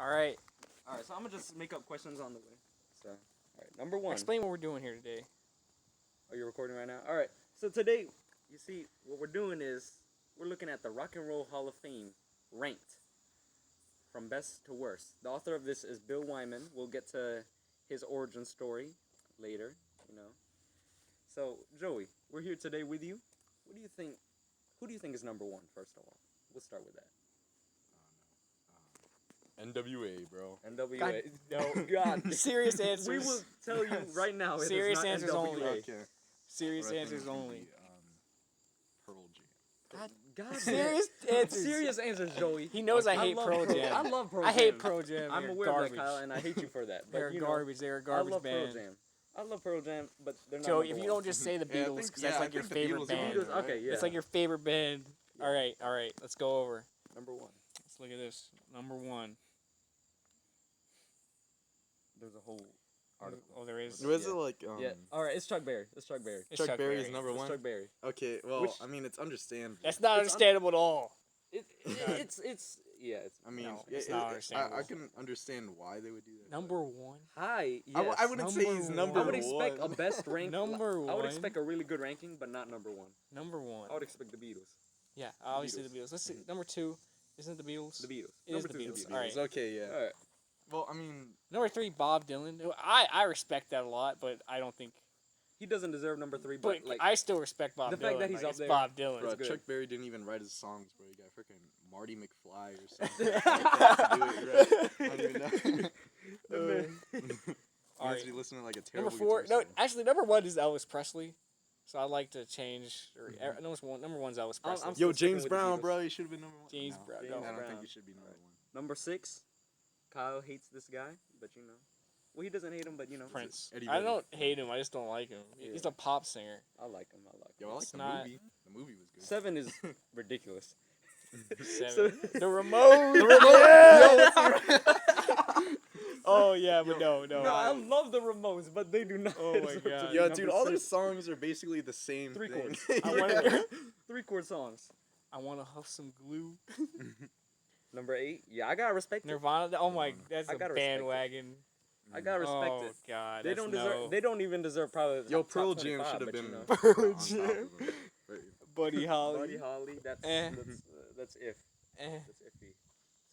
Alright. Alright, so I'm gonna just make up questions on the way. So, alright, number one. Explain what we're doing here today. Are you recording right now? Alright, so today, you see, what we're doing is, we're looking at the Rock and Roll Hall of Fame, ranked, from best to worst. The author of this is Bill Wyman. We'll get to his origin story later, you know. So, Joey, we're here today with you. What do you think, who do you think is number one, first of all? We'll start with that. NWA, bro. NWA. God, no, God. Serious answers. We will tell you right now. It Serious is not answers NWA. only. Okay. Serious Or I answers think it'd only. be, Pearl Jam. God. Serious answers. Serious answers, Joey. He knows I hate love Pearl Jam. I love Pearl I Jam. hate Pearl Jam. I'm They're aware garbage. of that, Kyle, and I hate you for that. But, They're you know, garbage. They're a garbage I love band. Pearl Jam. I love Pearl Jam, but they're not. Joe, number if you one. don't just say the Yeah, I Beatles, think- because yeah, that's I like your think the favorite Beatles are band. on there, right? Okay, yeah. It's like your favorite band. Yeah. All right. Let's go over. Number one. Let's look at this. Number one. There's a whole article. Oh, there is. Was Yeah. it like Yeah. All right, it's Chuck Berry. It's Chuck Berry. It's Chuck Berry is Berry. number It's one? Chuck Berry. Okay, well, Which- I mean, it's understandable. That's not It's understandable at all. It's yeah. It's I mean, No, yeah, it's not I understandable. can understand why they would do that. Number one. high. I, Yes. I wouldn't say he's Number number I one. would expect a best rank. Number I would one. expect a really good ranking, but not number one. Number one. I would expect the Beatles. Yeah, obviously the Beatles. Beatles. Let's see. Number two. Isn't it the Beatles? The Beatles. It is Number the two Beatles. the All right. Okay, yeah. All right. Well, I mean, Number three, Bob Dylan. I respect that a lot, but I don't think. He doesn't deserve number three, But but like I still respect Bob the Dylan. fact that he's like, up it's there- Bob Dylan. bro, good. Chuck Berry didn't even write his songs, bro. He got freaking Marty McFly or something. like that to do it, right? I don't even know. He All must right. be listening to like a terrible Number four. guitar No, solo. actually, number one is Elvis Presley. So I'd like to change. Number one's Elvis Presley. I'm Yo, still sticking James with the Brown, Beatles. bro, he should have been number one. James No, Brown, James no. I don't Brown. think he should be number one. Number 6. Kyle hates this guy, but you know. Well, he doesn't hate him, but you know. Prince. Eddie I Vedder. don't hate him. I just don't like him. He's a pop singer. I like him. Yo, I like It's the not- movie. The movie was good. 7 is ridiculous. Seven. The Ramones. Oh yeah, but no. No, I love the Ramones, but they do not. Oh my deserve to God. be Yo, number dude, all their 6. songs are basically the same 3 thing. chords. I wanna- 3 chord songs. I want to huff some glue. Number 8. Yeah, I gotta respect it. Nirvana. Oh my, that's I a gotta respect it. bandwagon. I gotta respect Oh it. god, They that's don't no. deserve. They don't even deserve probably. The Yo, top Pearl Jam 25, should have but, been you know. Pearl on top Jam. of them. Right. Buddy Holly. Buddy Holly. That's Eh. that's if. Eh. That's iffy.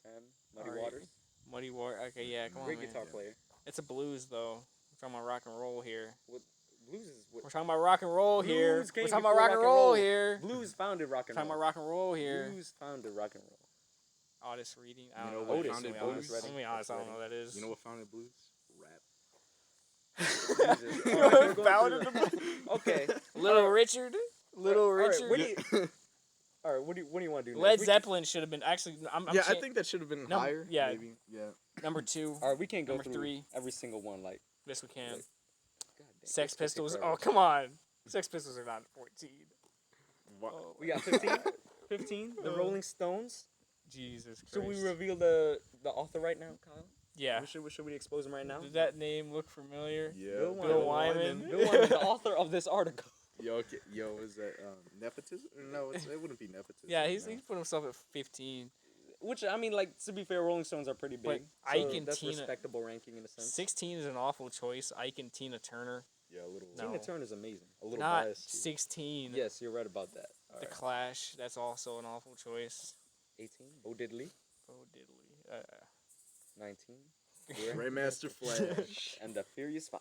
10. Muddy Alright. Waters. Muddy Water. Okay, yeah, come on, Great man. guitar Yeah. player. It's a blues though. We're talking about rock and roll here. Blues is what. We're talking about rock and roll here. Blues came We're talking about before rock and roll here. Blues founded rock and Talking roll. about rock and roll here. Blues founded rock and roll. Otis reading. I You don't know know. what Otis, founded I'm blues? gonna be honest. I don't know what that is. You know what founded blues? Rap. Jesus. Alright, we're going Founded through the the- Okay. Little Richard. Little Alright, Richard. what do you? All right. What do you want to do? Led next? Zeppelin should have been actually. I'm Yeah, I think that should have been No, higher. yeah. Maybe. Yeah. number 2. All right, we can't go Number through 3. every single one. Like, Yes, we can. God damn, Sex this takes Pistols. forever. Oh, come on. Sex Pistols are not 14. What? Oh, We got 15. 15. The Rolling Stones. Jesus Christ. Should we reveal the author right now, Kyle? Yeah. Should we expose him right now? Did that name look familiar? Yeah. Bill Wyman. Bill Wyman, the author of this article. Yo, okay. Yo, is that nepotism? No, it wouldn't be nepotism. Yeah, he's no. he put himself at 15. Which I mean, like to be fair, Rolling Stones are pretty But big. Ike so and that's Tina- respectable ranking in a sense. 16 is an awful choice. Ike and Tina Turner. Yeah, a little. No. Tina Turner's amazing. A little Not biased. too. 16. Yes, you're right about that. All The right. Clash. That's also an awful choice. 18. Bo Diddley. Oh, diddly. 19. Grandmaster Flash. And the Furious 5.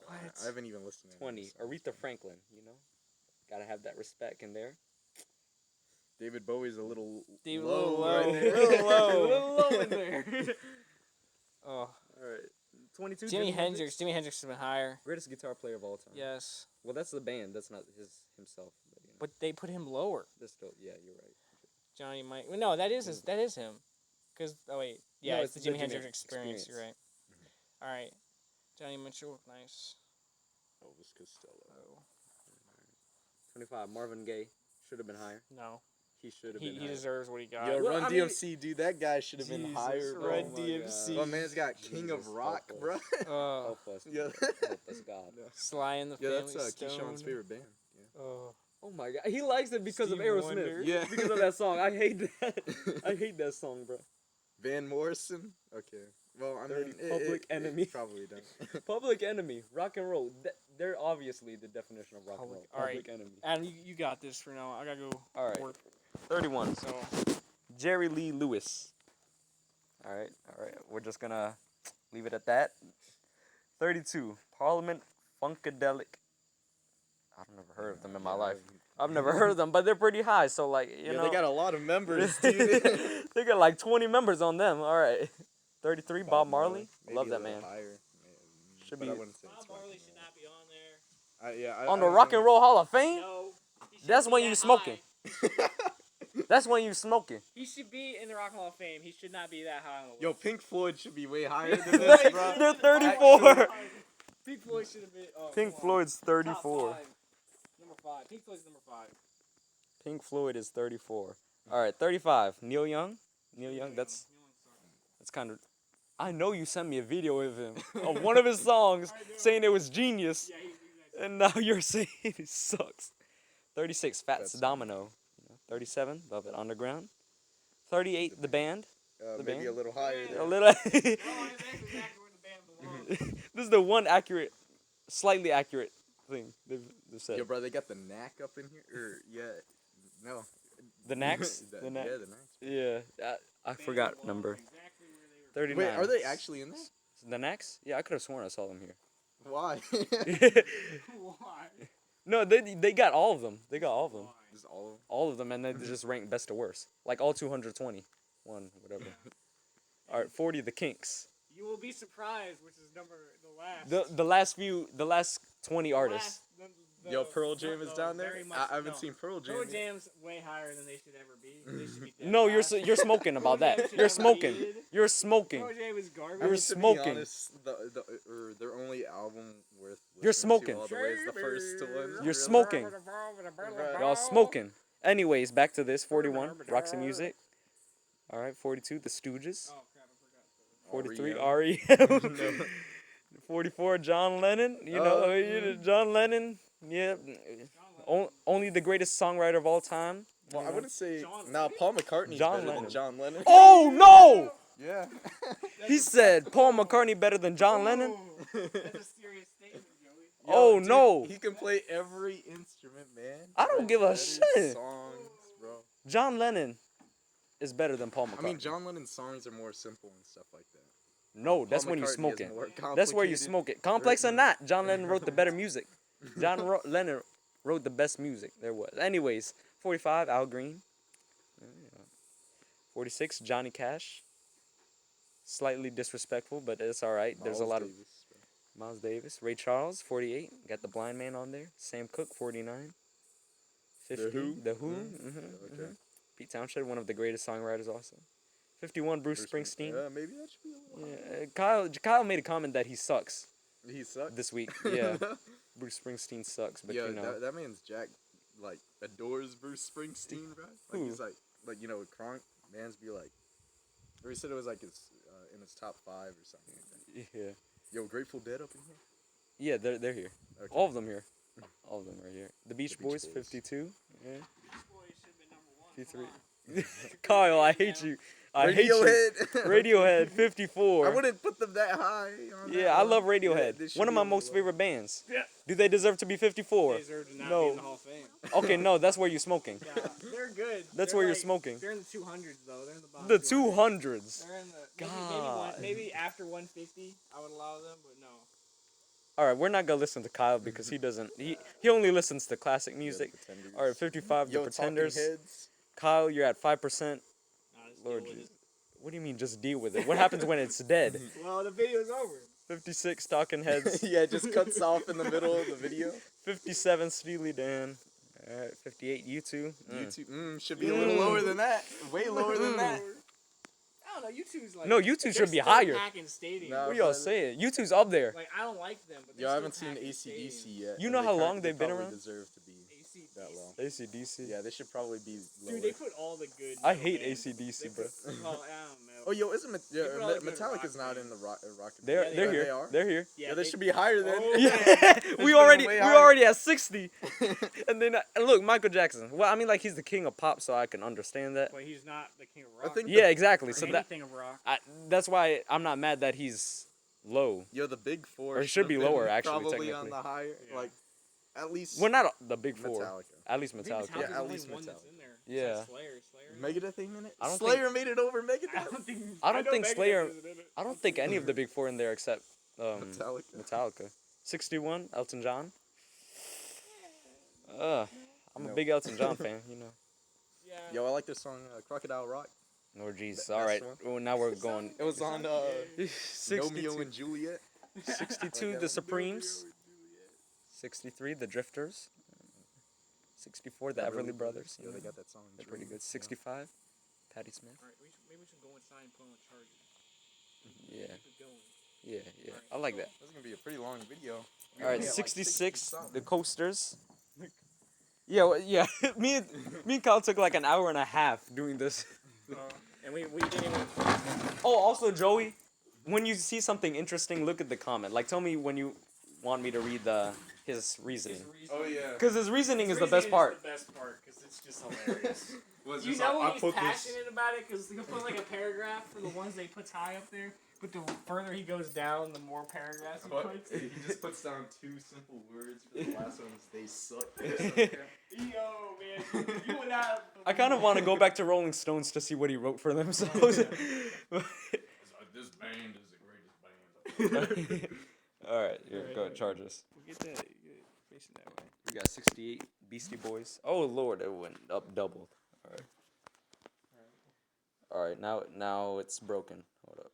What? I haven't even listened to 20. any of those Aretha Franklin. You know, gotta have that respect in there. David Bowie's a little David, low. little low. Right there. Little low. A little low in there. Oh, All right. 22. Jimi Hendrix. Jimi Hendrix has been higher. Greatest guitar player of all time. Yes, Well, that's the band. That's not himself. But, you know, but they put him lower. that's still. Yeah, you're right. Johnny Mike. Well, no, that is him. Cause yeah, No, it's the Jimi Hendrix experience. You're right. All right, Johnny Mitchell, nice. Elvis Costello. Oh, 25. Marvin Gaye should have been higher. no, He should have he been higher. deserves what he got. Yo, Well, Run I mean- DMC, dude, that guy should have been Jesus, higher, bro. Run Oh my DMC. My man's got King of Jesus, Rock, help bro. us. Help us. Yeah. Help us, God. Sly and the Yeah, Family that's Stone. Keyshawn's favorite band. Yeah. Oh, Oh my God. He likes it because Stevie of Aerosmith. Wonder. Yeah. Because of that song. I hate that. I hate that song, bro. Van Morrison. Okay. Well, I mean, Public Enemy. probably don't. Public Enemy, rock and roll. They're obviously the definition of rock and roll. All right. Public Enemy. Adam, you got this for now. I gotta go All right. work. 31. So Jerry Lee Lewis. All right. We're just gonna leave it at that. 32. Parliament Funkadelic. I've never heard of them in my life. I've never heard of them, but they're pretty high. So like you know, they got a lot of members, dude. they got like 20 members on them. All right. 33. Bob Marley. Maybe Love a that little man. Higher. Should But be I wouldn't say Bob it's Marley much should more. not be on there. On the Rock and Roll Hall of Fame. No. he shouldn't That's be when that you smoking. high. That's when you smoking. He should be in the Rock Hall of Fame. He should not be that high on the Yo, list. Pink Floyd should be way higher than this, bro. They're 34. Pink Floyd should have been. Oh, Pink come on. Floyd's Top 34. 5. Number 5. Pink Floyd's number 5. Pink Floyd is 34. All right, 35. Neil Young. Neil Young. That's kind of. I know you sent me a video of him of one of his songs saying it was genius, Yeah, he's and now you're saying it sucks. 36. Fats That's- Domino. 37. Velvet Underground. 38. The band. The Maybe band? a little higher A there. little. Oh, that's exactly where the band belongs. This is the one accurate, slightly accurate thing they've said. Yo, bro, they got the knack up in here. Or no. The Knacks. The- The Knacks. Yeah, the knacks. Yeah, I forgot number. Exactly where they were. 39. Wait, are they actually in this? The Knacks? Yeah, I could have sworn I saw them here. Why? Why? No, they got all of them. They got all of them. Just all of All of them, and they just ranked best to worst. Like all 220. One, whatever. All right, 40, The Kinks. You will be surprised, which is the last. The last 20 artists. Yo, Pearl Jam is down there? very much I haven't no. seen Pearl Jam. Pearl yet. Jam's way higher than they should ever be. They should be dead No, last. you're smoking about Pearl Jam that. should You're have smoking. needed. You're smoking. Pearl Jam is garbage. You're To be smoking. honest, their only album worth You're listening to smoking. all the way is the first one. You're Really? smoking. Y'all smoking. Anyways, back to this. 41, Roxy Music. All right, 42, The Stooges. Oh crap! I forgot. 43, REM. REM. 44, John Lennon. You know, John Lennon. Yeah. Only the greatest songwriter of all time. Well, I wouldn't say. John Nah, Paul McCartney's John better Lennon. than John Lennon. Oh, no! Yeah. He said Paul McCartney better than John Lennon. That's a serious statement, Joey. Oh, dude, no. He can play every instrument, man. I don't give a Better shit. Songs, bro. John Lennon is better than Paul McCartney. I mean, John Lennon's songs are more simple and stuff like that. No, that's Paul when you McCartney is smoke it. more That's where you complicated. smoke it. Complex or not, John Lennon wrote the better music. Lennon wrote the best music there was. Anyways, 45, Al Green. 46, Johnny Cash. Slightly disrespectful, but it's all right. There's a lot of Miles Davis. Ray Charles, 48. Got the blind man on there. Sam Cooke, 49. 50, The Who. Okay. Pete Townshend, one of the greatest songwriters also. 51, Bruce Springsteen. Maybe that should be a little Yeah, Kyle made a comment that he sucks He sucks. this week. Yeah, Bruce Springsteen sucks, but Yo, you know. that man's Jack, like, adores Bruce Springsteen, bro. Like, Who? he's like, you know, Kronk, man's be like, or he said it was like his, in his top 5 or something like that. Yeah, Yo, Grateful Dead up in here? yeah, they're here. Okay. All of them here. All of them right here. The Beach The Beach Boys, Boys. 52. Yeah. Beach Boys should have been number 1. 53. Come on. Kyle, I hate you. I hate you. Radiohead. Radiohead, 54. I wouldn't put them that high. On that Yeah, I one. love Yeah, Radiohead. they should One of be my a little most lower. favorite bands. Yeah. Do they deserve to be 54? They deserve to not No. be in the Hall of Fame. Okay, no, that's where you're smoking. Yeah, they're good. That's They're where you're like- smoking. They're in the 200s though. They're in the bottom. The 200s. 200s. They're in the God. maybe after 150 I would allow them, but no. All right, we're not gonna listen to Kyle because he doesn't. He only listens to classic Yeah, music. Pretenders. All right, 55, Yo, The Pretenders. Talking Heads. Kyle, you're at 5%. Nah, just Lord deal with Jesus. What do you mean just deal with it? What happens when it's dead? it. Well, the video's over. 56, Talking Heads. Yeah, it just cuts off in the middle of the video. 57, Steely Dan. All right, 58, U2. YouTube should be a little lower than that. Way lower than that. I don't know. U2's like No, U2 they're should be still higher. packing stadiums. Nah. What are y'all saying? U2's up there. Like I don't like them, but Yo, I they're haven't still seen packing AC/DC stadiums. yet. You and know they how kinda- long they've been probably around? Deserve to be. that low. AC/DC. Yeah, they should probably be lower. Dude, they put all the good. I metal hate bands. AC/DC, They bro. put- Well, I don't know. Oh, yo, isn't They put all the good Metallica's rock not in the bands. rock? They're Yeah, they're they here. They are? They're here. Yeah, they should be higher then. Oh, Yeah, They we should already be we way higher. already at 60, and then look, Michael Jackson. Well, I mean, like he's the king of pop, so I can understand that. But he's not the king of I rock. think Yeah, exactly. or So that anything of rock. that's why I'm not mad that he's low. Yo, the big four. Or it should be have been lower, actually, Probably on technically. the higher, Yeah. like at least. Well, not the big four. Metallica. At least I think Metallica. Metallica's Yeah, the at only least one that's Metallica. in there. Yeah. Besides Slayer. Megadeth ain't in it. I don't Slayer made it over I Megadeth. don't think. I don't know think Megadeth Slayer- isn't in it. I don't think any of the big four in there except Metallica. Metallica. 61, Elton John. I'm a No. big Elton John fan, you know. Yeah. Yo, I like this song Crocodile Rock. Oh, jeez. Best All right. one. Well, now we're going. It was on Romeo 62, and Juliet. 62 the Supremes. 63, the Drifters. 64, the Everly Brothers. Yeah, they got that song. They're pretty Dream, good. 65, Patti Smith. All right, maybe we should go inside and put on the charger. Yeah, Keep it going. yeah. I like that. That's gonna be a pretty long video. We All right, only got, like, 66, 60 something. the Coasters. Yeah, yeah. me and Kyle took like an hour and a half doing this. And we didn't even. Oh, also Joey, when you see something interesting, look at the comment. Like, tell me when you want me to read his reasoning. Oh yeah. Because his reasoning is the best part. The best part, because it's just hilarious. Was You know when he's passionate about it, because he'll put like a paragraph for the ones they put high up there. But the further he goes down, the more paragraphs he puts. He just puts down 2 simple words for the last one. They suck. Yo, man, you would not. I kind of want to go back to Rolling Stones to see what he wrote for themselves. This band is the greatest band. All right, here, go charge us. Get that facing that way. We got 68 Beastie Boys. Oh Lord, it went up doubled. All right, now it's broken. Hold up.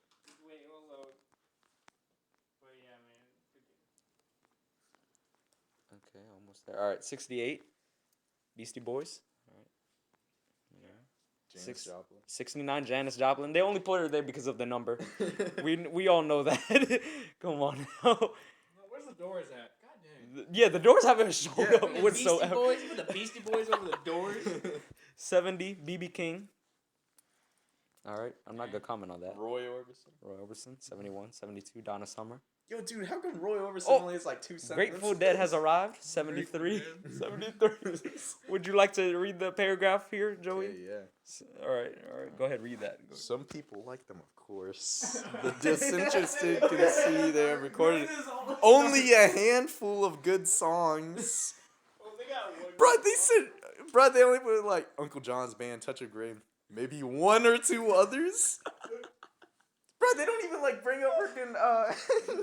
Wait, we'll load. But yeah, man. Okay, almost there. All right, 68 Beastie Boys. All right. Yeah. Janis Joplin. 69 Janis Joplin. They only put her there because of the number. we all know that. Come on now. Where's the Doors at? God dang. Yeah, the Doors haven't showed Yeah. up Beastie whatsoever. Boys, you put the Beastie Boys over the Doors. 70 BB King. All right, I'm not gonna comment on that. Roy Orbison. Roy Orbison, 71, 72 Donna Summer. Yo, dude, how come Roy Orbison Oh, only has like 2 sentences? Grateful Dead has arrived, 73. 73. Would you like to read the paragraph here, Joey? Okay, yeah. All right, go ahead, read that. Go. Some people like them, of course. The disinterested can see they have recorded only a handful of good songs. Bro, they only put like Uncle John's band, Touch of Grave, maybe 1 or 2 others. Bro, they don't even like bring up freaking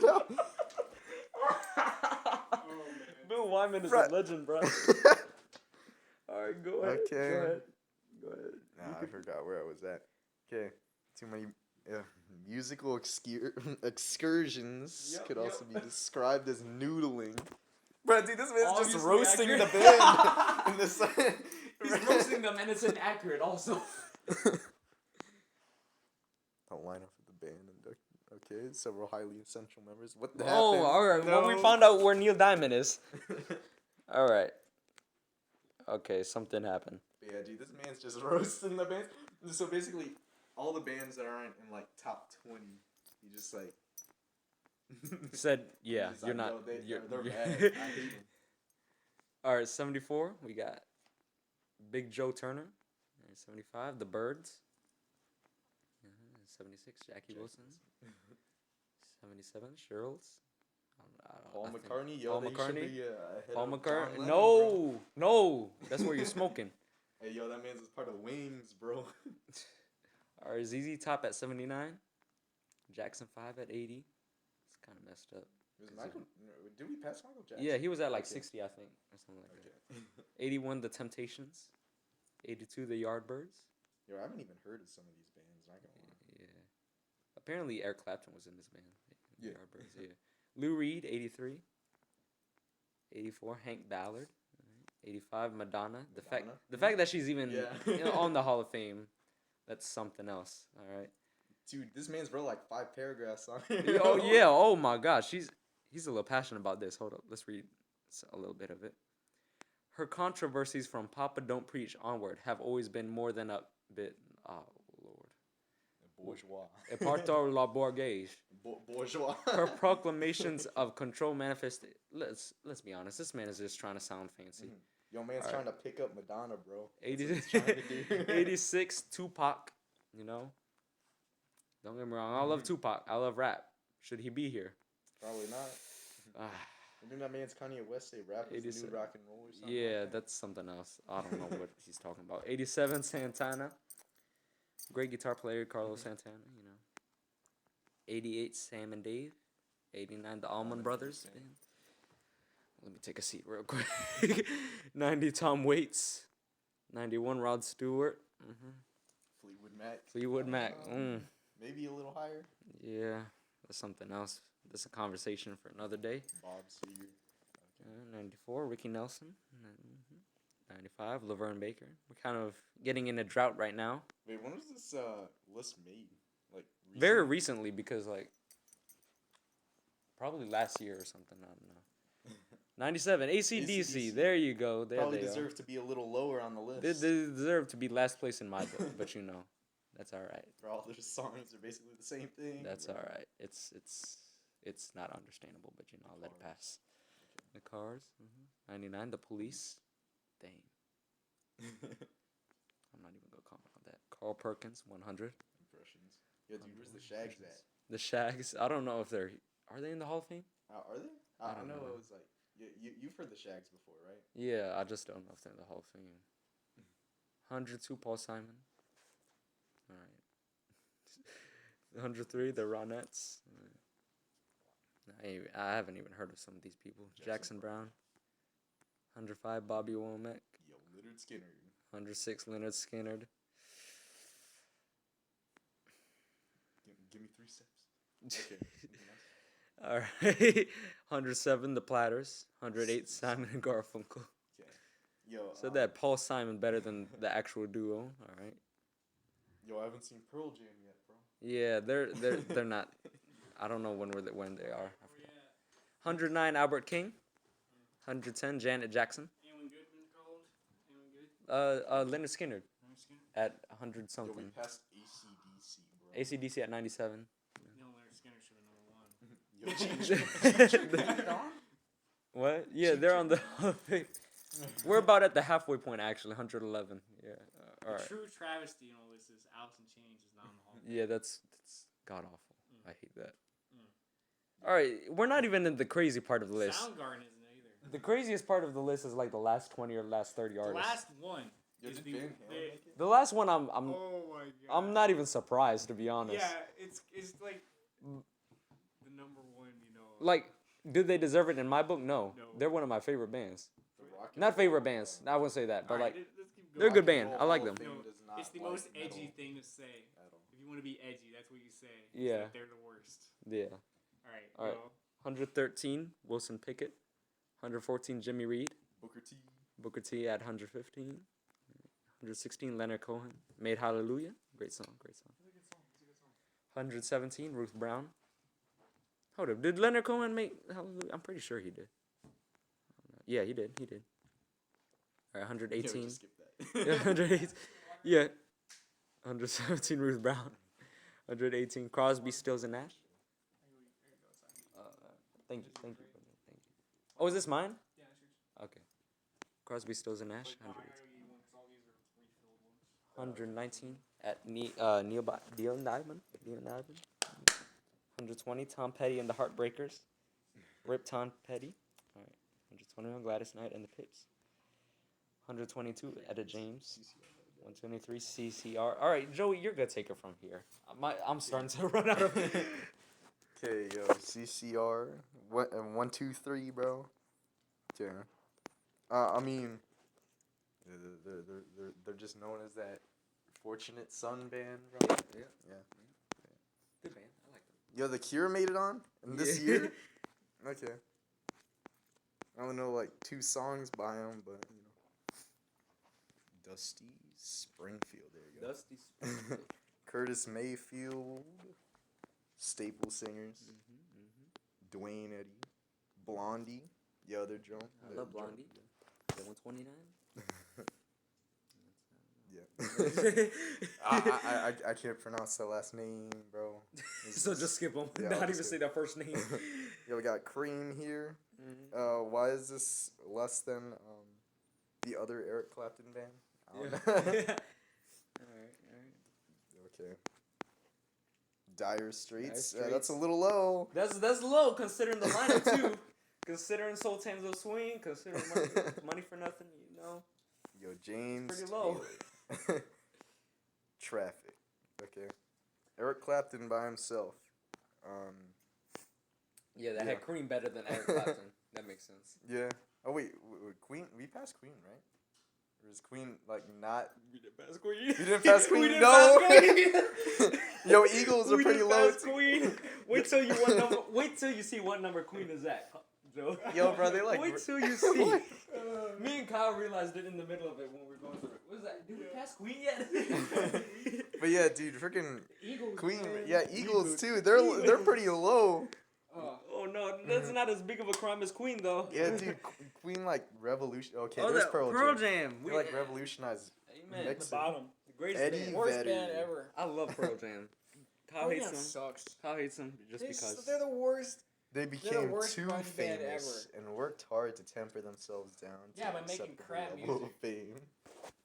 no. Bill Wyman is Bruh. a legend, bro. All right, go ahead. Okay. Go ahead. Nah, I forgot where I was at. Okay, too many musical excursions Yup, could yup. also be described as noodling. Bro, dude, this man's just Obviously roasting accurate. the band. In this, He's roasting them, and it's inaccurate also. I'll line up with the band and okay, several highly essential members. What the Oh, happened? all right. Well, we No. found out where Neil Diamond is. All right. Okay, something happened. Yeah, dude, this man's just roasting the band. So basically, all the bands that aren't in like top 20, he just like. Said, yeah, he's you're like, not. "Yo, You're, they're you're- bad. I hate them." All right, 74. We got Big Joe Turner. 75. The Birds. 76. Jackie Wilson. 77. Cheryl's. Paul I think- McCartney, yo, Paul they should McCartney. be, ahead Paul of John McCartney. Lennon, No, bro. no. That's where you're smoking. Hey, yo, that man's part of Wings, bro. All right, ZZ Top at 79. Jackson 5 at 80. It's kind of messed up. Was Michael? Did we pass Michael Jackson? Yeah, he was at like Okay. 60, I think, or something like that. Okay. 81, The Temptations. 82, The Yardbirds. Yo, I haven't even heard of some of these bands. Not gonna lie. Yeah. Apparently, Eric Clapton was in this band. The Yeah. Yardbirds, yeah. Lou Reed, 83. 84, Hank Ballard. 85, Madonna. The fact that she's even Yeah. on the Hall of Fame, that's something else. All right. Dude, this man's wrote like 5 paragraphs on Oh yeah. Oh my gosh. He's a little passionate about this. Hold up. Let's read a little bit of it. Her controversies from Papa Don't Preach onward have always been more than a bit. Oh Lord. Bourgeois. Epartor la bourgeois. Bourgeois. Her proclamations of control manifest. Let's be honest. This man is just trying to sound fancy. Yo, man's All trying to pick up Madonna, bro. 80, 86 Tupac. You know. Don't get me wrong. I love Tupac. I love rap. Should he be here? Probably not. Ah, Didn't that man's Kanye West say rap is the 87. new rock and roll or something? yeah, like that? that's something else. I don't know what he's talking about. 87 Santana. Great guitar player, Carlos Santana. You know. 88 Sam and Dave. 89 the Allman Brothers. Sam. Let me take a seat real quick. 90 Tom Waits. 91 Rod Stewart. Fleetwood Mac. Fleetwood Mac. Maybe a little higher. Yeah, that's something else. That's a conversation for another day. Bob Seger. 94 Ricky Nelson. 95 Laverne Baker. We're kind of getting in a drought right now. Wait, when was this list made? Like Very recently, because like probably last year or something. I don't know. 97 AC/DC. There you go. There Probably they deserve to be a little lower on the list. are. They deserve to be last place in my book, but you know, that's all right. For all their songs are basically the same thing. That's all right. It's not understandable, but you know, I'll let it pass. The Cars. 99 The Police. Dang. I'm not even gonna comment on that. Carl Perkins. 100. Impressions. Yeah, dude, where's the Shags at? The Shags. I don't know if are they in the Hall of Fame? Are they? I I don't know know. it was like you've heard the Shags before, right? Yeah, I just don't know if they're in the Hall of Fame. 102 Paul Simon. All right. 103 the Ronettes. I haven't even heard of some of these people. Jackson Brown. 105 Bobby Womack. Yo, Leonard Skinner. 106 Leonard Skinner. Give me 3 steps. Okay. All right. 107 The Platters. 108 Simon and Garfunkel. Okay. Yo. Said that Paul Simon better than the actual duo. All right. Yo, I haven't seen Pearl Jam yet, bro. Yeah, they're not. I don't know when they are. 109 Albert King. 110 Janet Jackson. Anyone good been called? Anyone good? Leonard Skinner Leonard Skinner? at 100 Yo, we something. passed ACDC, bro. AC/DC at 97. No, Leonard Skinner should have number one. Yo, change it. What? Yeah, they're on the. We're about at the halfway point actually. 111. Yeah. All The right. true travesty in all this is Alice in Chains is not in the Hall of Fame. Yeah, that's god awful. I hate that. All right, we're not even in the crazy part of the list. Soundgarden isn't either. The craziest part of the list is like the last 20 or last 30 The artists. last one Yo, is did the. Van Halen make it? The last one, I'm Oh my god. I'm not even surprised, to be honest. Yeah, it's like the number one, you know. Like, do they deserve it in my book? No. No. They're one of my favorite bands. The Rock and Not Roll, favorite bands. I wouldn't say that, but Alright, like, let's keep they're a going. good Rock and band. Roll I like Hall of them. Fame No, does not it's the like most metal edgy thing to say. at all. If you want to be edgy, that's what you say. is Yeah. that they're the worst. Yeah. All right. 113, Wilson Pickett. 114, Jimmy Reed. Booker T. Booker T at 115. 116, Leonard Cohen. Made Hallelujah. Great song. 117, Ruth Brown. Hold up. Did Leonard Cohen make Hallelujah? I'm pretty sure he did. Yeah, he did. All right, 118. Yo, just skip that. Yeah, 118. Yeah. 117, Ruth Brown. 118, Crosby, Stills, and Nash. Thank you. Oh, is this mine? Yeah, sure. Okay. Crosby, Stills, and Nash. 119 at Neil Diamond. 120, Tom Petty and the Heartbreakers. Rip Tom Petty. All right. 121, Gladys Knight and the Pips. 122, Etta James. 123, CCR. All right, Joey, you're gonna take it from here. I'm starting to run out of. Okay, yo, CCR. What? 1, 2, 3, bro. Yeah. I mean, they're just known as that Fortunate Son band, bro. Yeah. Good band. I like them. Yo, The Cure made it on in this year. Okay. I only know like 2 songs by them, but you know. Dusty Springfield. There you go. Dusty. Curtis Mayfield. Staple Singers. Dwayne Eddy. Blondie. Yo, they're drunk. I love Blondie. it 129? Yeah. I can't pronounce the last name, bro. So just skip them. Yeah, Not I'll even just say skip. that first name. Yeah, we got Cream here. Mhm. Why is this less than the other Eric Clapton band? I don't Yeah. know. Alright. Okay. Dire Straits. Dire That's a Straits. little low. That's low considering the lineup too. Considering Sultans of Swing, considering money for Nothing, you know. Yo, James. Pretty low. Taylor. Traffic. Okay. Eric Clapton by himself. Yeah, that Yeah. had Cream better than Eric Clapton. That makes sense. Yeah. Oh wait, Queen. We passed Queen, right? Or is Queen like not? We didn't pass Queen. You didn't pass Queen. We didn't No. pass Queen. Yo, Eagles are We pretty didn't low. pass Queen. Wait till you what number? Wait till you see what number Queen is at, Joe. Yo, bro, they like. Wait till you see. What? Me and Kyle realized it in the middle of it when we were going through it. What was that? Did we pass Queen yet? But yeah, dude, freaking Eagles. Queen. Man. Yeah, Eagles too. They're pretty low. Oh no, that's not as big of a crime as Queen though. Yeah, dude, Queen like revolution. Okay, Oh, there's that Pearl Jam. Jam. They like revolutionized. Amen. Mix The bottom. The greatest Eddie band. Worst Vedder. band ever. I love Pearl Jam. Kyle Pearl hates Jam them. sucks. Kyle hates them just because. They're the worst. They became worst too grunge band famous and worked hard to temper themselves down. To Yeah, by an making acceptable crap level music. of fame.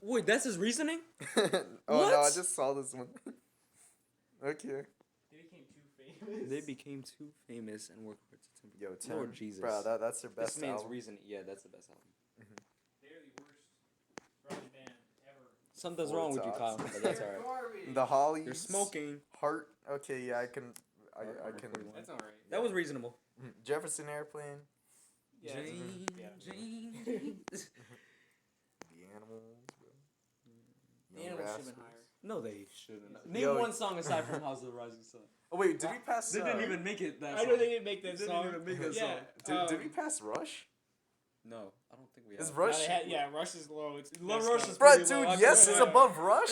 Wait, that's his reasoning? Oh no, I What? just saw this one. Okay. They became too famous. They became too famous and worked hard to temper. Yo, Lord Jesus. Bro, that's their best This man's album. reasoning. Yeah, that's the best album. They're the worst grunge band ever. Something's Four wrong with you, tops. Kyle, but that's alright. Garbage. The Hollies. You're smoking. Heart. Okay, yeah, I can. I Heart can. 41. That's alright. That was reasonable. Jefferson Airplane. Yeah, Jane, yeah. Jane. The Animals. Bro. The Young Animals should've been Rascals. higher. No, they shouldn't. Name Yo. one song aside from House of the Rising Sun. Oh wait, did we pass? They didn't even make it that I song. know they didn't make that They song. didn't even make that yeah. song. Did we pass Rush? No, I don't think we Is have. Rush? Yeah, Rush is low. It's Low messed Rush up. is Bruh, pretty low. dude, I Yes could've- is above Rush.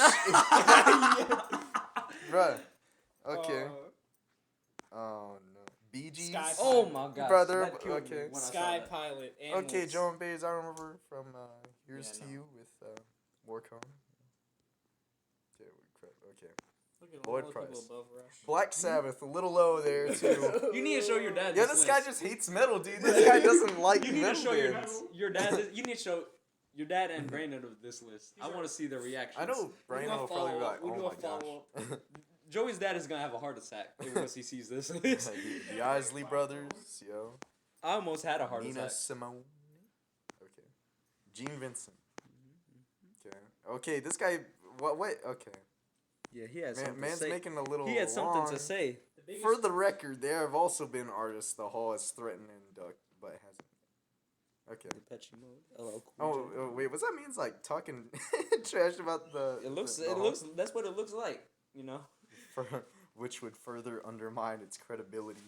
Bruh. Okay. Oh no. Bee Gees. Sky Oh my gosh. Brother, that killed me okay. when I saw Sky that. Pilot. Okay, Animals. Joan Baez, I remember from Here's Yeah, to no. You with Warcom. Okay. Look at Lloyd all the Price. people above Rush. Black Sabbath, a little low there too. You need to show your dad. Yeah, this guy just hates metal, dude. This guy doesn't like You need to metal show bands. your dad. You need to show your dad and Brandon of this list. I want to see their reactions. I know Brandon gonna will probably be follow like, up. We oh do my a follow gosh. Joey's dad is gonna have a heart attack once he sees this list. The Isley Brothers, yo. I almost had a heart Nina attack. Simone. Okay. Gene Vincent. Okay. Okay, this guy. What? Okay. Yeah, he had something Man's to say. making a little. He had something long. to say. The biggest, For the record, there have also been artists the Hall has threatened and ducked, but hasn't. Okay. Depeche Mode. Hello, Cool Oh, J. wait, what's that means? Like talking trash about the. It looks. the It Hall? looks. That's what it looks like. You know. Which would further undermine its credibility.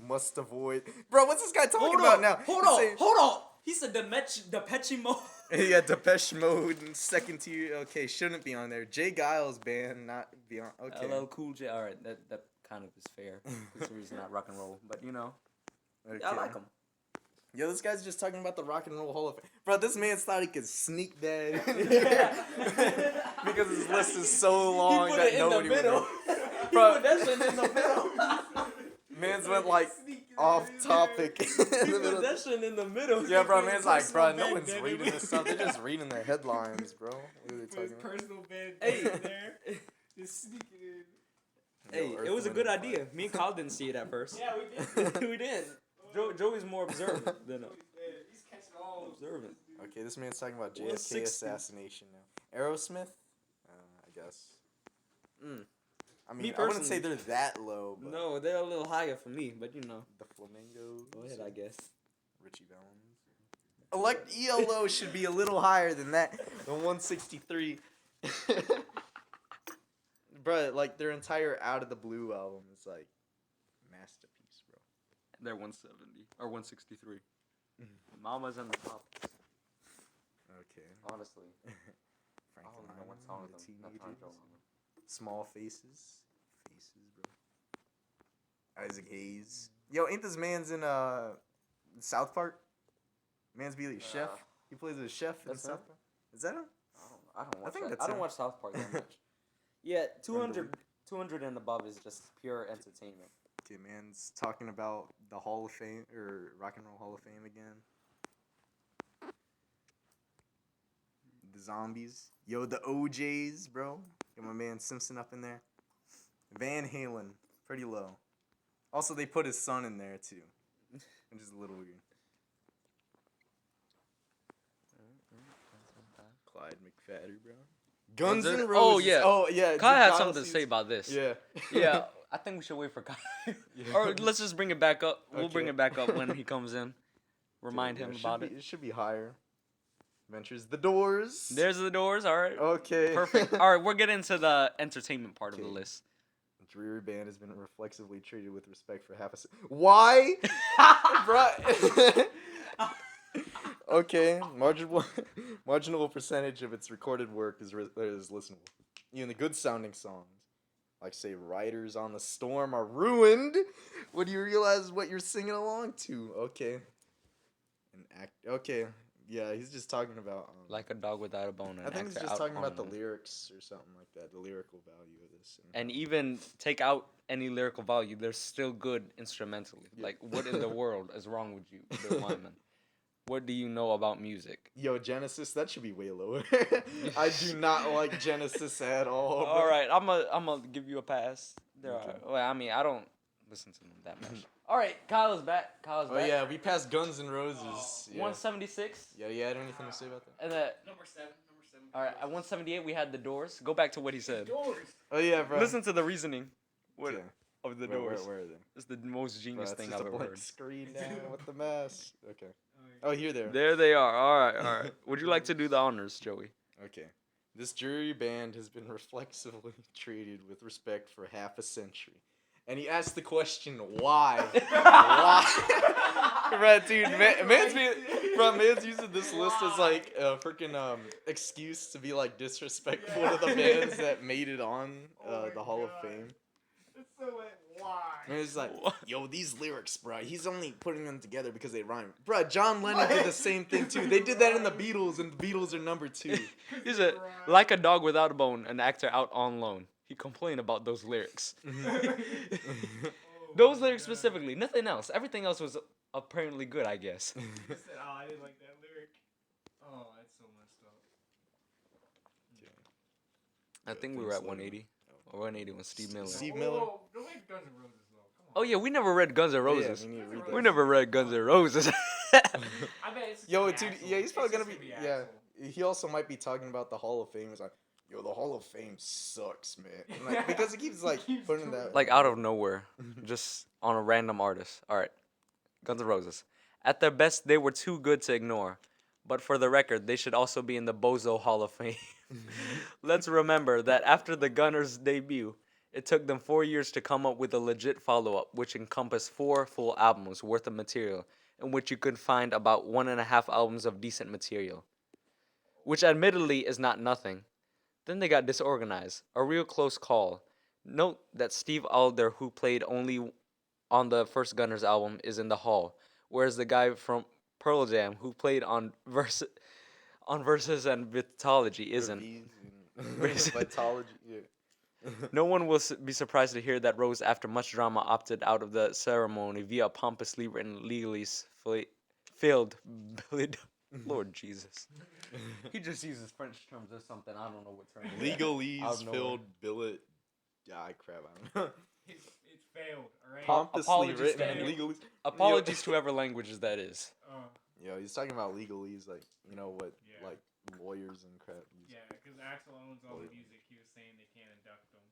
Must avoid. Bro, what's this guy talking about now? Hold He's on. saying- Hold on. He said Depeche Mode. Yeah, Depeche Mode and second tier. Okay, shouldn't be on there. Jay Giles band, not beyond. Okay. Hello, Cool J. All right, that kind of is fair. Considering he's not rock and roll, but you know, Okay. I like him. Yo, this guy's just talking about the Rock and Roll Hall of Fame. Bro, this man thought he could sneak that because his list is so long He put that it in the nobody would middle. know. He Bro. put that shit in the middle. Man's went like off topic in He the put middle. that shit in the middle. Yeah, bro, man's like, bro, no Personal one's band, reading this stuff. They're just reading their headlines, bro. What are they his talking about? personal band Hey. there. Just sneaking in. Hey, Yo, it was a Earth, good Wind, and idea. Me and Kyle didn't see it at first. Yeah, we did. We did. Joey's more observant than He's catching all of them. observant. Fire. Okay, this man's talking about JFK 160. assassination now. Aerosmith? I guess. Mm. I Me mean, I wouldn't say personally- they're that low, but No, they're a little higher for me, but you know. the Flamingos. Go ahead, I guess. Richie Valens. ELO should be a little higher than that. Than 163. Bruh, like their entire Out of the Blue album is like masterpiece, bro. They're 170 or 163. Mama's in the top. Okay. Honestly, I don't even know what song the is them. Teenagers. Small Faces. Faces, bro. Isaac Hayes. Yo, ain't this man's in South Park? Man's be like chef. He plays a chef in That's South him? Park. Is that him? I don't watch. think That. that's I don't him. watch South Park that much. Yeah, From the 200 and above is just pure entertainment. Okay, man's talking about the Hall of Fame or Rock and Roll Hall of Fame again. The zombies. Yo, the OJs, bro. Get my man Simpson up in there. Van Halen, pretty low. Also, they put his son in there too, which is a little weird. Clyde McFadden, bro. Guns N' Roses. Oh, yeah. Oh yeah. Kyle did had Kyle something to see say this? about this. Yeah. Yeah, I think we should wait for Kyle. Yeah. Or let's just bring it back up. We'll bring Okay. it back up when he comes in. Remind Yeah, him should about be- it. It should be higher. Ventures the Doors. There's the Doors. All right. Okay. Perfect. All right, we're getting into the entertainment part of the Okay. list. Dreary Band has been reflexively treated with respect for half a. Why, bruh? Okay, marginal percentage of its recorded work is listenable. Even the good sounding songs, like say "Riders on the Storm," are ruined when you realize what you're singing along to. Okay, an act. Okay, yeah, he's just talking about. Like a dog without a bone. I think he's just talking about the lyrics or something like that, the lyrical value of this. And even take out any lyrical value, they're still good instrumentally. Yeah. Like, what in the world is wrong with you, the Lyman? What do you know about music? Yo, Genesis, that should be way lower. I do not like Genesis at all. Bro. All right, I'm gonna give you a pass. There Okay. are. Well, I mean, I don't listen to them that much. All right, Kyle is back. Kyle's Oh back. yeah, we passed Guns N' Roses. Yeah. 176. Yeah, you had anything to say about that? And Number seven. all right, at 178 we had the Doors. Go back to what he said. Doors. Oh yeah, bro. Listen to the reasoning. Okay. Of the Where Doors. are they? It's the most Bro, genius that's thing just I've a ever blank heard. screen now with the mess. Okay. Oh, here they are. There they are. All right. Would you like to do the honors, Joey? Okay. This jury band has been reflexively treated with respect for half a century. And he asked the question, why? Why? Bro, dude, man's using this list as like a freaking excuse to be like disrespectful to the bands that made it on the Hall of Fame. It's so like, why? And it's like, yo, these lyrics, bro, he's only putting them together because they rhyme. Bro, John Lennon did the same thing too. They did that in the Beatles, and the Beatles are number 2. He said, like a dog without a bone, an actor out on loan. He complained about those lyrics. Those lyrics specifically, nothing else. Everything else was apparently good, I guess. He said, oh, I didn't like that lyric. Oh, that's so messed up. I think we were at 180. Or 180 when Steve Miller. Steve Miller. Oh, don't make Guns N' Roses though. Come on. Oh yeah, we never read Guns N' Yeah, Roses. we need to read We that. never read Guns N' Roses. I bet it's just Yo, gonna dude, Axl. yeah, he's probably It's gonna just be, Axl. He also might be talking about the Hall of Fame. It's like, yo, the Hall of Fame sucks, man. Like, because he keeps like Keeps putting doing that. Like out of nowhere, just on a random artist. All right, Guns N' Roses. At their best, they were too good to ignore. But for the record, they should also be in the Bozo Hall of Fame. Let's remember that after the Gunners' debut, it took them 4 years to come up with a legit follow-up, which encompassed 4 full albums worth of material, in which you could find about 1.5 albums of decent material. Which admittedly is not nothing. Then they got disorganized, a real close call. Note that Steve Adler, who played only on the first Gunners album, is in the Hall, whereas the guy from Pearl Jam, who played on Versus and Vitology, isn't. Vitology, yeah. No one will be surprised to hear that Rose, after much drama, opted out of the ceremony via a pompously written legalese failed billet. Lord Jesus. He just uses French terms or something. I don't know what term. Legalese filled billet. Yeah, crap, I don't know. It's failed, alright? Pompously Apologies written to and any- legalese. Apologies to whoever languages that is. Yo, he's talking about legalese, like, you know what, Yeah. like, lawyers and crap use. Yeah, because Axl owns all the music. He was saying they can't induct them.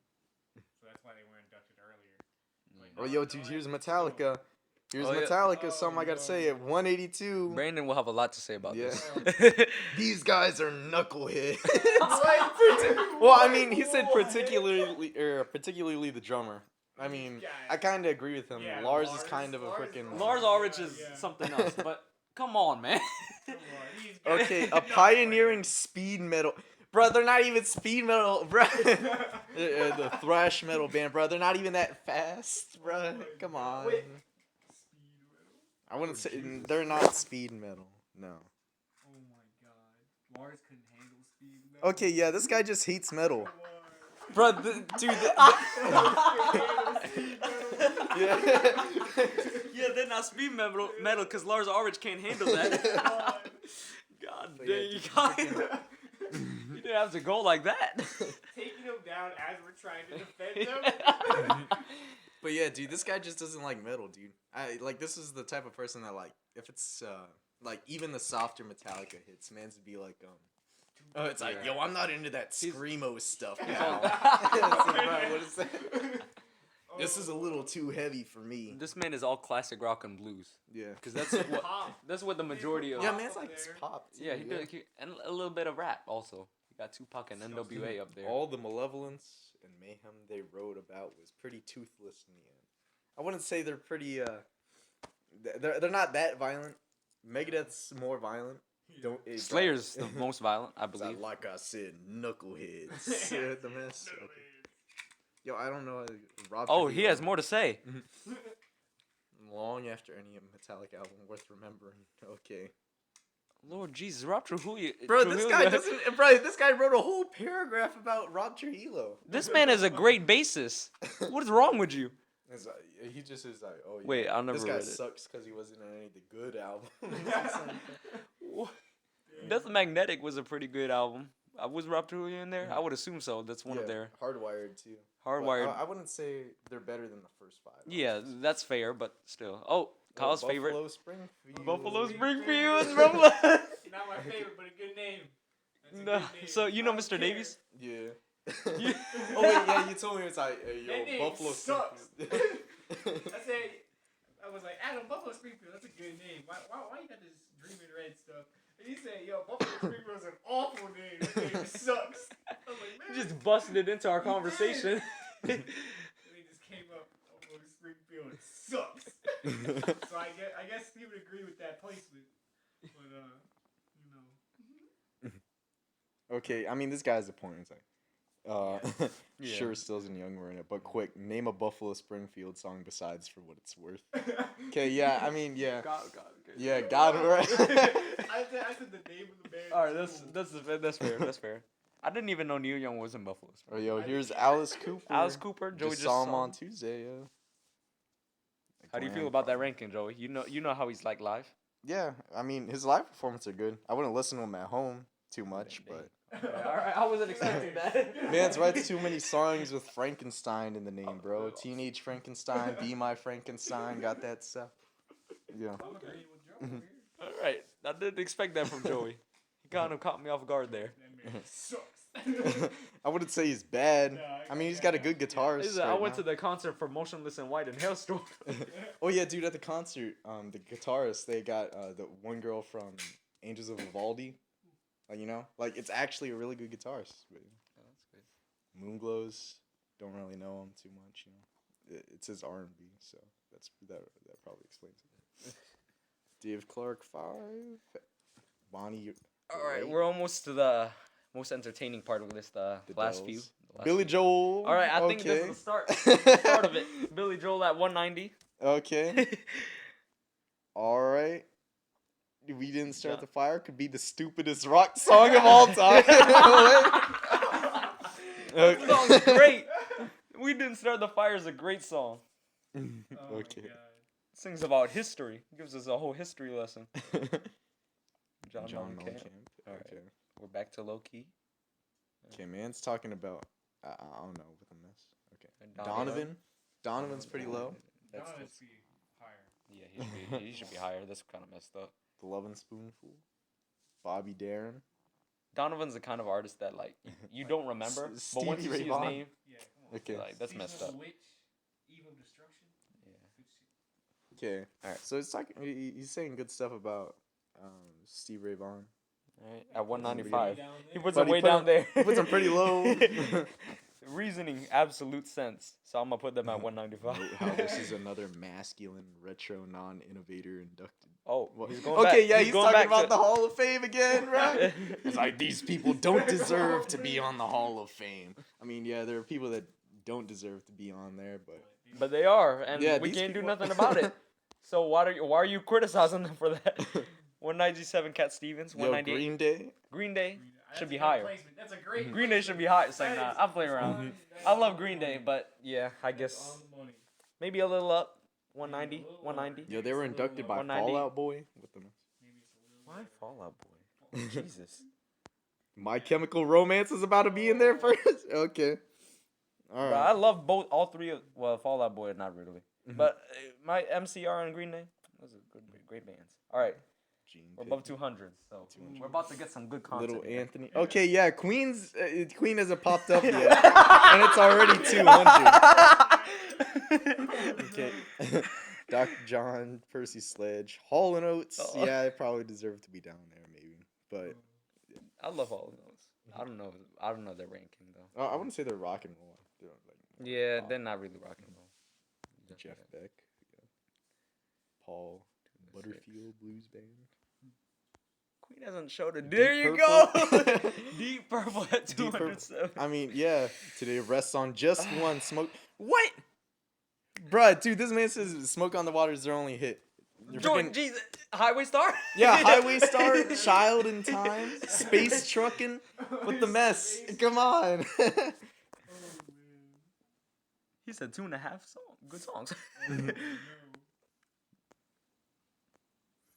So that's why they were inducted earlier. Like, Oh, no, yo, no, dude, I here's think Metallica. Here's Oh, yeah. Metallica, something I gotta Oh, say, at 182. Brandon will have a lot to say about Yeah. this. These guys are knuckleheads. What? Well, I mean, he said particularly the drummer. I mean, I kind of agree with him. Yeah, Lars is Lars- kind of a Lars- freaking. Lars Ulrich is Yeah. something else, but come on, man. Come on, he's good. Okay, a pioneering speed metal. Bro, they're not even speed metal, bro. The thrash metal band, bro. They're not even that fast, bro. Come on. Wait. I wouldn't say they're not speed metal. No. Oh my Mars couldn't handle speed metal. Okay, yeah, this guy just hates metal. Bro, dude. Yeah. Yeah, they're not speed metal because Lars Ulrich can't handle that. God But dang, yeah, you dude, got You didn't have to go like that. Taking them down as we're trying to defend them. But yeah, dude, this guy just doesn't like metal, dude. This is the type of person that, like, if it's like even the softer Metallica hits, man's would be like, oh, it's like, yo, I'm not into that screamo stuff now. It's like, bro, what is that? This is a little too heavy for me. This man is all classic rock and blues. Yeah. Because that's what the majority of. Yeah, man's like pop. Too, Yeah, and a little bit of rap also. You got Tupac and NWA up there. All the malevolence and mayhem they wrote about was pretty toothless in the end. I wouldn't say they're pretty. They're not that violent. Megadeth's more violent. Slayer's the most violent, I believe. Like I said, knuckleheads. Yeah, the mess. Okay. Yo, I don't know. Rob Oh, Trujillo, he has more to say. long after any Metallica album worth remembering. Okay. Lord Jesus, Rob Trujillo. Bro, this guy doesn't. Bro, this guy wrote a whole paragraph about Rob Trujillo. This man is a great bassist. What is wrong with you? He just is like, oh yeah. Wait, I'll never This guy read it. sucks because he wasn't in any of the good albums. Death Magnetic was a pretty good album. Was Rob Trujillo in there? I would assume so. That's one of their Hardwired too. Hardwired. I wouldn't say they're better than the first 5. Yeah, that's fair, but still. Oh, Kyle's favorite. Buffalo Springfield. Buffalo Springfield. Springfield. Not my favorite, but a good name. That's a No, good name. so you know I don't Mr. care. Davies? Yeah. Oh wait, yeah, you told me it's like, hey, That yo, name Buffalo sucks. Springfield. I said, I was like, Adam, Buffalo Springfield, that's a good name. Why you got this Dreaming Red stuff? And he said, yo, Buffalo Springfield is an awful name. That name sucks. I was like, man. You just busted it into our conversation. And he just came up, Buffalo Springfield, it sucks. So I guess he would agree with that placement. But, you know. Okay, I mean, this guy's the point. It's like, Yeah. sure, Stills and Young were in it, but quick, name a Buffalo Springfield song besides For What It's Worth. Okay, yeah, I mean, yeah. God. Yeah, God, right. I said the name of the band. All right, that's fair. That's fair. I didn't even know Neil Young was in Buffalo. Oh, yo, here's Alice Cooper. Alice Cooper, Joey just saw him on Tuesday. Yeah. How do you feel about that ranking, Joey? You know how he's like live. Yeah, I mean, his live performances are good. I wouldn't listen to him at home too much, but All right, I wasn't expecting that. man's writes too many songs with Frankenstein in the name, bro. Teenage Frankenstein, Be My Frankenstein, got that stuff. Yeah. I'm agreeing with Joe here. All right, I didn't expect that from Joey. He kind of caught me off guard there. That man sucks. I wouldn't say he's bad. No, I mean, he's got a good guitarist. I went to the concert for Motionless in White in Hailstorm. Oh yeah, dude! At the concert, the guitarist, they got the one girl from Angels of Vivaldi. Like, you know, like, it's actually a really good guitarist. But, That's good. Moonglows, don't really know him too much. You know, it's his R&B, so that probably explains it. Dave Clark 5, Bonnie. All right, we're almost to the most entertaining part of this. The last Dells. few. The last Billy few. Joel. All right, I think this is the start. The start of it. Billy Joel at 190. Okay. All right. We Didn't Start Yeah. the Fire could be the stupidest rock song of all time. That song's great. We Didn't Start the Fire is a great song. Oh my Okay. God. Sings about history. Gives us a whole history lesson. John Mellencamp. Mellencamp. All right. Okay. We're back to low key. Okay, man's talking about I don't know with a mess. Okay. Donovan. Donovan's pretty low. That's Donovan's that's- be higher. yeah, he should be higher. That's kind of messed up. The Lovin' Spoonful. Bobby Darin. Donovan's the kind of artist that like you don't remember, but once you Stevie see Ray his Vaughan. name, Yeah, come on. Okay. like that's Season messed of up. the Witch, Evil Destruction. Yeah. Good shit. Okay. All right. So it's talking. He's saying good stuff about Steve Ray Vaughan. All right, at 195, Down he there. puts But him he way put down him- there. he puts him pretty low. Reasoning, absolute sense. So I'm gonna put them at 195. How this is another masculine retro non-innovator inducted. Oh, What? he's going back. Okay, yeah, he's going talking back about to- the Hall of Fame again, right? It's like, these people don't deserve to be on the Hall of Fame. I mean, yeah, there are people that don't deserve to be on there, but But they are, and Yeah, we these can't do people- nothing about it. So why are you criticizing them for that? 197 Cat Stevens. Yo, 198 Green Day. Green Day. That's Should a be good higher. placement. That's a great Green Day should be placement. high. It's like, That nah, is I'm playing around. on- that is I on love the Green Day, money. but yeah, I That's guess on the money. maybe a little up. 190, Yeah, a little 190. Yo, they were It's a little inducted by 190. Fall Out Boy with them. Maybe it's a little Why lower. Fall Out Boy? Jesus. My Chemical Romance is about to be in there first. Okay. All But I right. love all three of, well, Fall Out Boy, not really. Mhm. But my MCR and Green Day, those are good, great bands. All right, Gene we're above Pitney. 200, so 200. we're about to get some good content. Little here. Anthony. Okay, yeah, Queen hasn't popped up yet, and it's already 200. Okay. Dr. John, Percy Sledge, Hall and Oates. Oh. Yeah, they probably deserve to be down there, maybe. But I love all of those. I don't know their ranking though. I wouldn't say they're rock and roll. They're like Yeah, pop. they're not really rock and roll. Jeff Beck, yeah. Paul Butterfield Blues Band. Queen hasn't showed it. Deep There you Purple. go. Deep Purple at Deep Purple. 207. I mean, yeah. Today rests on just one smoke. What? Bruh, dude, this man says Smoke on the Water is their only hit. They're Jordan, freaking- Jesus, Highway Star. Yeah, Highway Star, Child in Time, Space Truckin' with the mess. Come on. Oh, man. He said 2.5 good songs. Oh, no.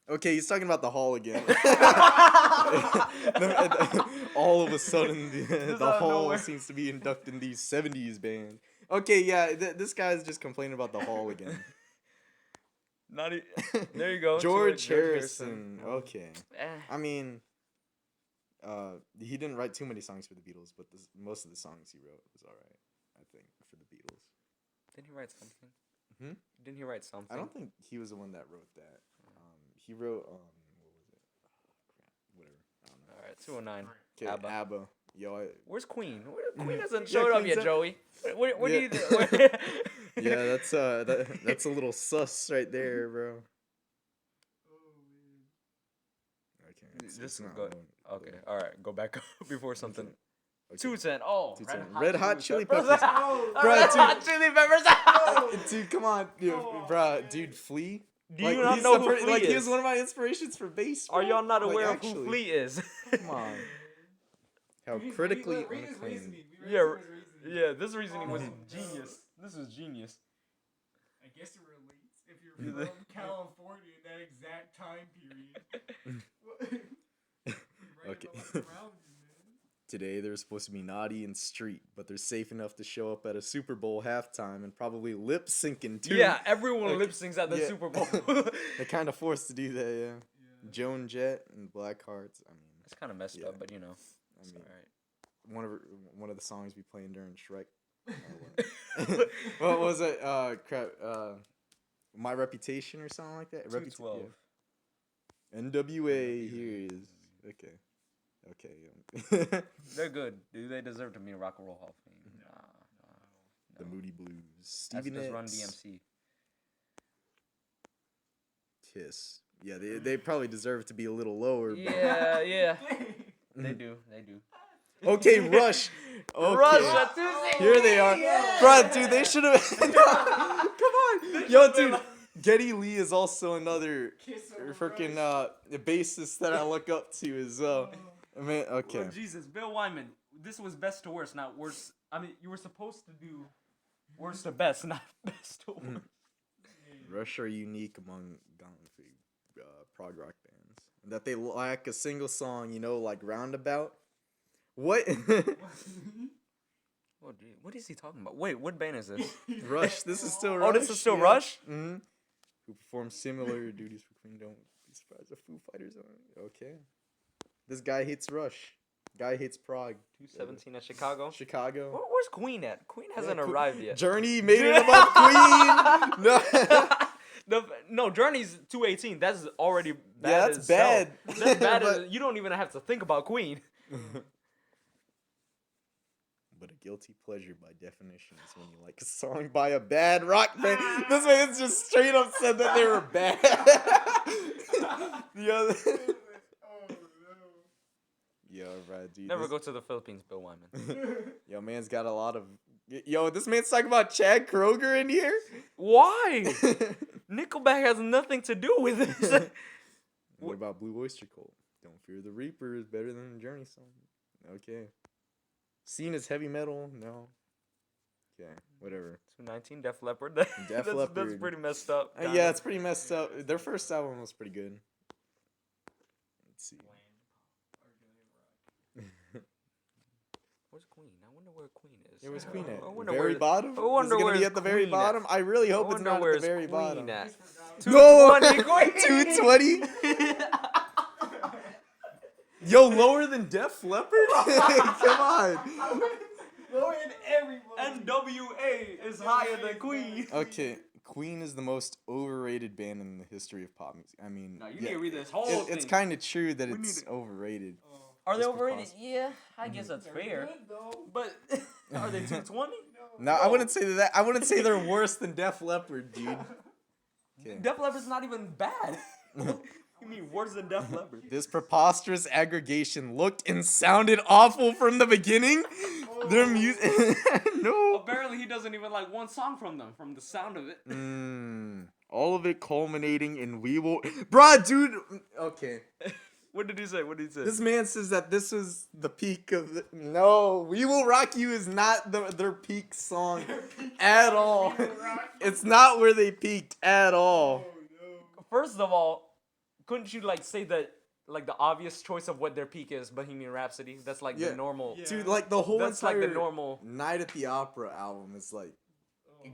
Okay, he's talking about the Hall again. All of a sudden, the out of Hall nowhere. seems to be inducting these 70s band. Okay, yeah, this guy's just complaining about the Hall again. Not there you go. George to it, Harrison. Okay. Eh. I mean, he didn't write too many songs for the Beatles, but most of the songs he wrote was alright, I think, for the Beatles. Didn't he write something? Hmm? Didn't he write something? I don't think he was the one that wrote that. He wrote, what was it? Oh, crap. Whatever. I don't know. All right, 209. Okay, ABBA. ABBA. Yo, Where's Queen? Queen hasn't Yeah, showed up Queen's yet, up. Joey. What Yeah. do you? yeah, that's a little sus right there, bro. Oh, man. Okay, This it's is not good. loading. Okay, all right, go back up before something. Okay. 210. Oh, 210. Red Hot Chili Peppers. Oh, Bro, Red dude. Hot Chili Peppers. Dude, come on, dude, Oh, bro, man. dude, Flea. Do you not know who Flea Like he is? was one of my inspirations for bass. Are bro. y'all not Like, aware of actually, who Flea is? Come on. How Read- critically read his unacclaimed. reasoning. We read Yeah, his reasoning. Yeah, this reasoning was Oh, no. genius. This was genius. I guess it relates if you're from California in that exact time period. Right Okay. about the rounds, man. Today they're supposed to be naughty and street, but they're safe enough to show up at a Super Bowl halftime and probably lip syncing too. Yeah, everyone Like, lip syncs at the yeah. Super Bowl. They're kind of forced to do that, yeah. Yeah. Joan Jett and Black Hearts. I mean, It's kind of messed Yeah. up, but you know, I it's mean, all right. one of the songs we playing during Shrek. What was it? Crap. My Reputation or something like that. 212. Yeah. NWA. Here is okay. Okay. Yeah. They're good. Do they deserve to be in Rock and Roll Hall of Fame? Nah. The Moody Blues. That's Stevie just Run Nicks. DMC. Kiss. Yeah, they probably deserve to be a little lower. but- Yeah, yeah. They do. They do. Okay, Rush. Okay. Rush at 260. Here they are. Yeah. Bruh, dude, they should have. Come on. Yo, dude. Geddy Lee is also another Kiss over freaking Rush. bassist that I look up to as well. I mean, okay. Oh, Jesus, Bill Wyman. This was best to worst, not worst. I mean, you were supposed to do worst to best, not best to worst. Rush are unique among prog rock bands. That they lack a single song, like Roundabout. What? Oh, dude, what is he talking about? Wait, what band is this? Rush. This is still Rush. Oh, this is still yeah. Rush? Mm-hmm. Who perform similar duties for Queen. Don't be surprised if Foo Fighters on it. Okay. This guy hates Rush. Guy hates Prague. 217 at Chicago. Chicago. Where's Queen at? Queen hasn't Yeah, arrived yet. Journey made it above Queen. No. No, Journey's 218. That's already bad. Yeah, that's as bad. hell. That's bad. But- You don't even have to think about Queen. But a guilty pleasure by definition is when you like a song by a bad rock band. This man's just straight up said that they were bad. The other. Oh, no. Yo, right, dude. Never this- go to the Philippines, Bill Wyman. Yo, man's got a lot of. Yo, this man's talking about Chad Kroger in here. Why? Nickelback has nothing to do with this. What about Blue Oyster Cult? Don't Fear the Reaper is better than the Journey song. Okay. Seen as heavy metal? No. Okay, whatever. 219 Def Leppard. Def That's Leppard. pretty messed up. Yeah, it's pretty messed up. Their first album was pretty good. Let's see. Where's Queen? I wonder where Queen is. It was Queen at I wonder very where- bottom. I wonder Is it gonna be where's at the very Queen at? bottom? I really I hope it's wonder not at the where's very Queen bottom. at. No, 220, Queen. 220. Yo, lower than Def Leppard? Come on. Lower than everybody. NWA is higher than Queen. Okay, Queen is the most overrated band in the history of pop music. I mean, No, you yeah, need to read this whole thing. it's kind of true that We it's need to- overrated. Are they Just overrated? because. Yeah, I guess that's They're fair. good, though. But are they 220? No, I wouldn't say that. I wouldn't say they're worse than Def Leppard, dude. Okay. Def Leppard's not even bad. You mean worse than Def Leppard? This preposterous aggregation looked and sounded awful from the beginning. Their music, no. Apparently, he doesn't even like one song from them, from the sound of it. All of it culminating in "We Will," bruh, dude. Okay, What did he say? What did he say? this man says that this was the peak of the. No, "We Will Rock You" is not their peak song at all. It's not where they peaked at all. First of all, couldn't you like say that like the obvious choice of what their peak is, Bohemian Rhapsody? That's like Yeah. the normal. Yeah. Dude, like the whole That's entire like the normal. Night at the Opera album is like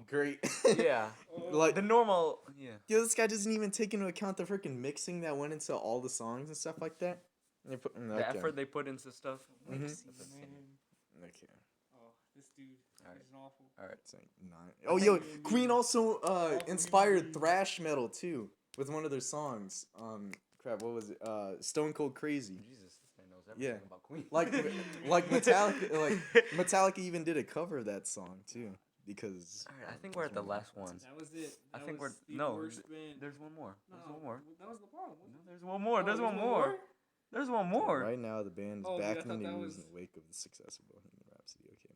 great. Yeah. Like The normal. Yeah. yo, this guy doesn't even take into account the freaking mixing that went into all the songs and stuff like that. They put, The effort they put into stuff. Mhm. Man. Okay. Oh, this dude Alright. is awful. All right. It's like 9. Oh, yo, think- Queen also Awful inspired music. thrash metal too with one of their songs. Crap, what was it? Stone Cold Crazy. Jesus, this man knows everything Yeah. about Queen. Like Metallica, Metallica even did a cover of that song too because. All right, I think we're at the last one. That was it. I That think was we're the no. worst band. There's one more. There's No, one more. That was the problem. No, there's one more. Oh, There's one more. There's one Yeah, more. right now, the band is Oh, dude, back I in the thought that news was- in the wake of the success of Bohemian Rhapsody. Okay,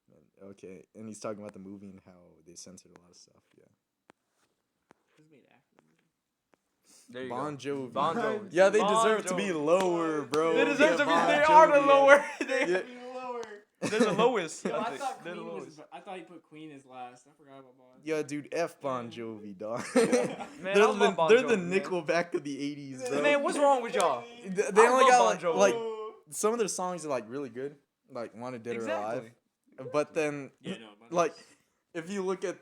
man. Okay, and he's talking about the movie and how they censored a lot of stuff. Yeah. It was made after the movie. There you Bon go. Jovi. Bon Jovi. Yeah, they Bon deserve to be Jovi. lower, bro. They deserve Yeah, to be. Bon They are the Jovi. lower. They, Yeah. Lower. They're the lowest. Yo, I think. thought They're the Queen was. lowest. I thought he put Queen as last. I forgot about Bon. Yeah, dude, F Bon Jovi, dog. Man, I they're love the, Bon they're Jovi, the man. Nickelback of the 80s, bro. Man, what's wrong with y'all? They I only love got Bon Jovi. like some of their songs are like really good, like "Wanted Dead or Alive," Exactly. but then Yeah, no. Bon like Jovi. if you look at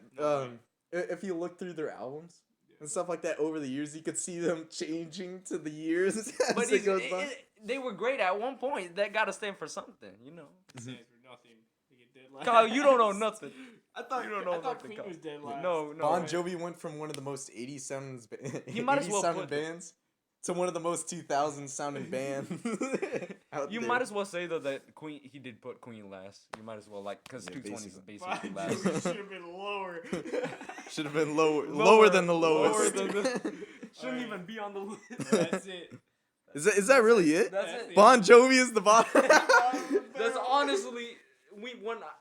if you look through their albums and stuff like that over the years, you could see them changing to the years as But it goes by. they were great at one point. That got to stand for something, you know. Stands for nothing. They get dead last. Kyle, you don't know nothing. I thought You don't know I thought nothing, Queen Kyle. was dead last. No, no. Bon Jovi went from one of the most 80s sounding, He might as well 80s sounding put- bands to one of the most 2000s sounding bands. out You there. might as well say though that Queen. He did put Queen last. You might as well like because Yeah, 220 is basically. basically Bon last. Jovi should have been lower. Should have been lower than the lowest. Lower than the- Shouldn't Alright. even be on the list. That's it. Is that really it? That's That's it. it. Bon Jovi is the bottom. That's honestly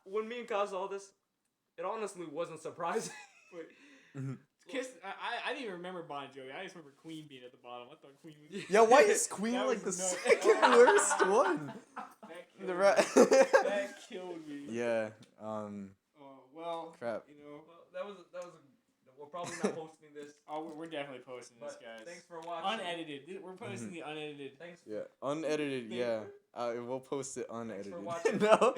when me and Kyle saw this, it honestly wasn't surprising. Kiss. I didn't even remember Bon Jovi. I just remember Queen being at the bottom. I thought Queen was. Yeah, why is Queen That like the was nuts. second worst one? That killed The me. ra- That killed me. Yeah. Oh well. Crap. You know. Well, we're probably not posting this. Oh, we're definitely posting this, But guys. thanks for watching. Unedited. We're posting the unedited. Thanks. Yeah. Unedited. Yeah. We'll post it unedited. watching. No.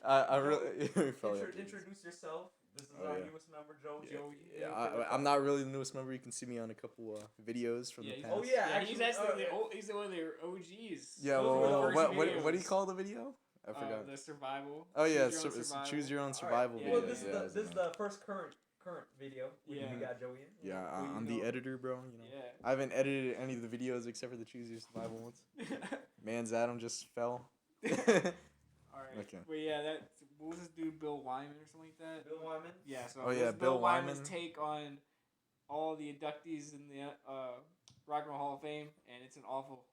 I really. we probably have to do this. Introduce yourself. This is Oh, our yeah. newest member, Joe. Yeah, Joey. yeah, I'm not really the newest member. You can see me on a couple videos from Yeah, the he's- past. Oh yeah, He's actually, actually he's one of the OGs. Yeah, Those were the well, first what do you videos. call the video? I forgot. The survival. Oh yeah, Choose your own it's survival. choose your own All right, survival yeah, video. Well, this yeah, is it's the first current video. Yeah. We got Joey in. yeah, Well, you I'm know. the editor, bro. You know, Yeah. I haven't edited any of the videos except for the choose your survival ones. Man's Adam just fell. Alright. Okay. But yeah, that what was this dude Bill Wyman or something like that? Bill Wyman. Yeah. So Oh, it yeah, was Bill Wyman's Wyman. take on all the inductees in the Rock and Roll Hall of Fame, and it's an awful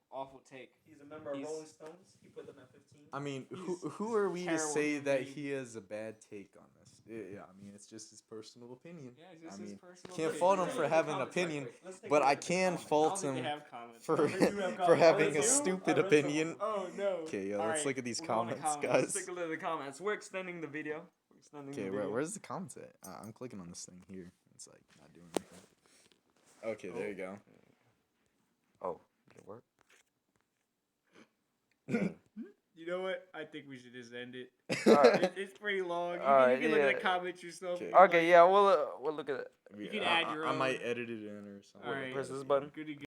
take. He's a member of He's- Rolling Stones. He put them at 15. I mean, He's who are we to terrible say human that being. he has a bad take on this? Yeah, I mean, it's just his personal opinion. Yeah, it's just I his mean, personal can't opinion. fault him Let's for take a having an comment. Wait, opinion, Let's take a but look I at the can comments. fault I don't think him they have comments. for Oh, they do have for comments. having They a do? stupid Alright, let's opinion. Oh no. Okay, yo, All let's right, look at these We're going to comments, comments. Let's guys. take a look at the comments. We're extending the video. We're extending Okay, the video. where's the comments at? I'm clicking on this thing here. It's like not doing anything. Okay, there you go. Oh, did it work? You know what? I think we should just end it. Alright. It's pretty long. You Alright, can look at yeah. the comments yourself. Okay. if you Okay, like. yeah, we'll look at it. You can add your I own. might edit it in or something. All right. Press this button. Good to go.